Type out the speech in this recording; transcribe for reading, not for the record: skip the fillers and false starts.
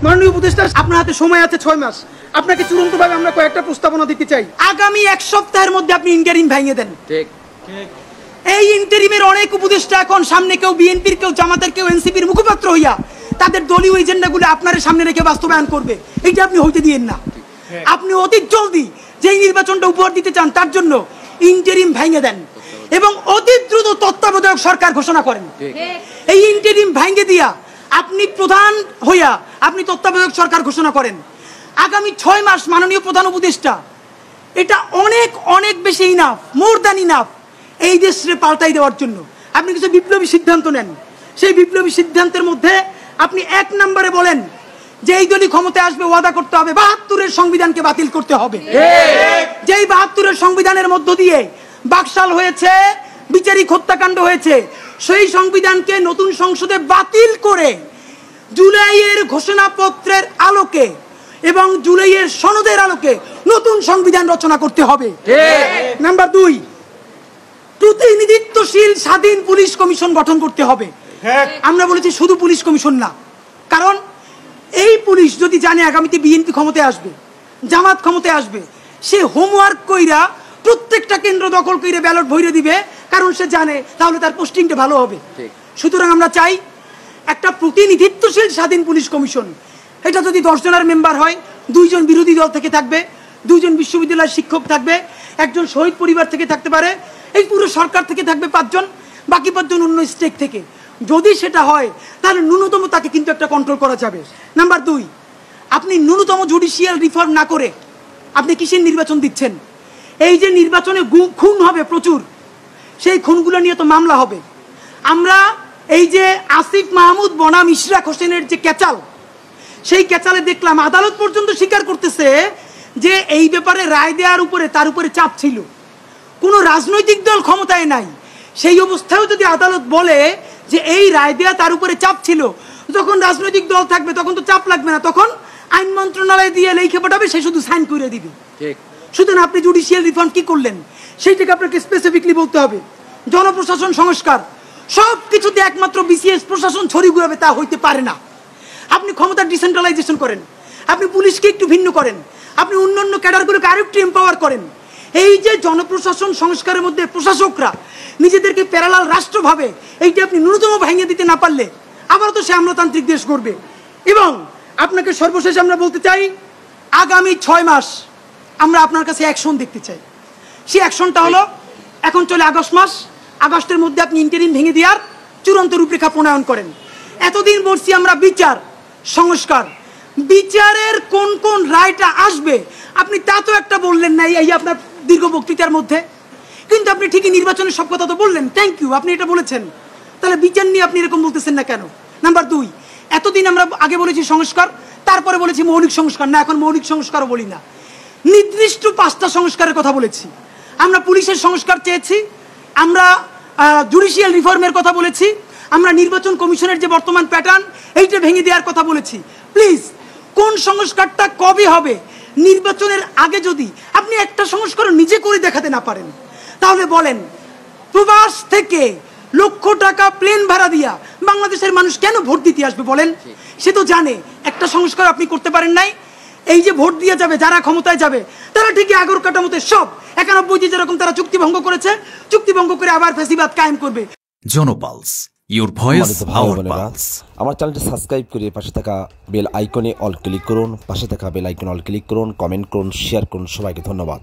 মাননীয় উপদেষ্টা, আপনার হাতে সময় আছে 6 মাস। আপনাকে চূড়ান্তভাবে আমরা কয়েকটা প্রস্তাবনা দিতে চাই। আগামী 1 সপ্তাহের মধ্যে আপনি ইন্টারিম ভেঙে দেন। ঠিক। এই ইন্টারিমের অনেক উপদেষ্টা এখন সামনে কেউ বিএনপির, কেউ জামাতের, কেউ এনসিপির মুখপাত্র হইয়া তাদের দলীয় এজেন্ডাগুলো আপনার সামনে রেখে বাস্তবায়ন করবে। এইটা আপনি হইতে দিয়েন না। আপনি অতি জলদি যেই নির্বাচনটা উপহার দিতে চান তার জন্য ইন্টারিম ভেঙে দেন এবং অতি দ্রুত তত্ত্বাবধায়ক সরকার ঘোষণা করেন। এই ইন্টারিম ভেঙে দিয়া আপনি প্রধান হইয়া আপনি তত্ত্বাবধায়ক সরকার ঘোষণা করেন। আগামী 6 মাস মাননীয় প্রধান উপদেষ্টা, এটা অনেক অনেক বেশি ইনাফ, মোর দ্যান ইনাফ এই দেশে পাল্টাই দেওয়ার জন্য। আপনি কিছু বিপ্লবী সিদ্ধান্ত নেন। সেই বিপ্লবী সিদ্ধান্তের মধ্যে আপনি 1 নম্বরে বলেন যে এই দলই ক্ষমতায় আসবে ওয়াদা করতে হবে 72-এর সংবিধানকে বাতিল করতে হবে। যেই 72-এর সংবিধানের মধ্য দিয়ে বাকশাল হয়েছে, বিচারিক হত্যাকাণ্ড হয়েছে, সেই সংবিধানকে নতুন সংসদে বাতিল করে জুলাইয়ের ঘোষণাপত্রের আলোকে এবং জুলাইয়ের সনদের আলোকে নতুন সংবিধান রচনা করতে হবে। নাম্বার 2, প্রতিনিধিত্বশীল স্বাধীন পুলিশ কমিশন গঠন করতে হবে। আমরা বলেছি শুধু পুলিশ কমিশন না, কারণ এই পুলিশ যদি জানে আগামীতে বিএনপি ক্ষমতায় আসবে, জামাত ক্ষমতায় আসবে, সে হোমওয়ার্ক কইরা প্রত্যেকটা কেন্দ্র দখল করে ব্যালট ভরে দিবে, কারণ সে জানে তাহলে তার পোস্টিংটা ভালো হবে। সুতরাং আমরা চাই একটা প্রতিনিধিত্বশীল স্বাধীন পুলিশ কমিশন। এটা যদি 10 জনের মেম্বার হয়, 2 জন বিরোধী দল থেকে থাকবে, 2 জন বিশ্ববিদ্যালয়ের শিক্ষক থাকবে, 1 জন শহীদ পরিবার থেকে থাকতে পারে, এই পুরো সরকার থেকে থাকবে 5 জন, বাকি 5 জন অন্য স্টেট থেকে। যদি সেটা হয় তাহলে ন্যূনতম তাকে কিন্তু একটা কন্ট্রোল করা যাবে। নাম্বার 2, আপনি ন্যূনতম জুডিশিয়াল রিফর্ম না করে আপনি কিসের নির্বাচন দিচ্ছেন? এই যে নির্বাচনে খুন হবে প্রচুর, সেই খুনগুলো নিয়ে তো মামলা হবে। আমরা এই যে আসিফ মাহমুদ বনাম ইশরাক হোসেনের যে ক্যাচাল, সেই ক্যাচালে দেখলাম আদালত পর্যন্ত স্বীকার করতেছে যে এই ব্যাপারে রায় দেওয়ার উপরে তার উপরে চাপ ছিল। কোনো রাজনৈতিক দল ক্ষমতায় নাই, সেই অবস্থায়ও যদি আদালত বলে যে এই রায় দেওয়া তার উপরে চাপ ছিল, যখন রাজনৈতিক দল থাকবে তখন তো চাপ লাগবে না, তখন আইন মন্ত্রণালয় দিয়ে লিখে পাঠাবে, সে শুধু সাইন করে দিবে। সুতরাং আপনি জুডিশিয়াল রিফর্ম কি করলেন সেইটাকে আপনাকে স্পেসিফিকলি বলতে হবে। জনপ্রশাসন সংস্কার, সব কিছুতে একমাত্র বিসিএস প্রশাসন ছড়ি ঘুরাবে তা হইতে পারে না। আপনি ক্ষমতার ডিসেন্ট্রালাইজেশন করেন, আপনি পুলিশকে একটু ভিন্ন করেন, আপনি অন্যান্য ক্যাডারগুলোকে আরেকটু এম্পাওয়ার করেন। এই যে জনপ্রশাসন সংস্কারের মধ্যে প্রশাসকরা নিজেদেরকে প্যারালাল রাষ্ট্র ভাবে, এইটা আপনি ন্যূনতম ভেঙে দিতে না পারলে আবারও তো সে আমলাতান্ত্রিক দেশ করবে। এবং আপনাকে সর্বশেষ আমরা বলতে চাই, আগামী 6 মাস আমরা আপনার কাছে অ্যাকশন দেখতে চাই। সেই অ্যাকশনটা হলো, এখন চলে আগস্ট মাস, আগস্টের মধ্যে আপনি ইন্টারিম ভেঙে দেওয়ার চূড়ান্ত রূপরেখা প্রণয়ন করেন। এতদিন বলছি আমরা বিচার সংস্কার, বিচারের কোন কোন রায়টা আসবে আপনি তা তো একটা বললেন না এই আপনার দীর্ঘ বক্তৃতার মধ্যে, কিন্তু আপনি ঠিকই নির্বাচনের সব কথা তো বললেন। থ্যাংক ইউ, আপনি এটা বলেছেন। তাহলে বিচার নিয়ে আপনি এরকম বলতেছেন না কেন? নাম্বার 2, এতদিন আমরা আগে বলেছি সংস্কার, তারপরে বলেছি মৌলিক সংস্কার, না এখন মৌলিক সংস্কারও বলি না, নির্দিষ্ট 5টা সংস্কারের কথা বলেছি। আমরা পুলিশের সংস্কার চেয়েছি, আমরা জুডিশিয়াল রিফর্মের কথা বলেছি, আমরা নির্বাচন কমিশনের যে বর্তমান প্যাটার্ন এইটা ভেঙে দেওয়ার কথা বলেছি। প্লিজ, কোন সংস্কারটা কবে হবে? নির্বাচনের আগে যদি আপনি একটা সংস্কার নিজে করে দেখাতে না পারেন, তাহলে বলেন প্রবাস থেকে লক্ষ টাকা প্লেন ভাড়া দিয়া বাংলাদেশের মানুষ কেন ভোট দিতে আসবে? বলেন, সে তো জানে একটা সংস্কার আপনি করতে পারেন নাই। এই যে ভোট দিয়ে যাবে, যারা ক্ষমতায় যাবে তারা ঠিকই আগর কাটামতে সব 91 যেরকম তারা চুক্তি ভঙ্গ করেছে, চুক্তি ভঙ্গ করে আবার ফ্যাসিবাদ কায়েম করবে। Jan Pulse, your voice hour pulse. আমার চ্যানেলটি সাবস্ক্রাইব করে পাশে থাকা বেল আইকনে অল ক্লিক করুন, পাশে থাকা বেল আইকনে অল ক্লিক করুন, কমেন্ট করুন, শেয়ার করুন। সবাইকে ধন্যবাদ।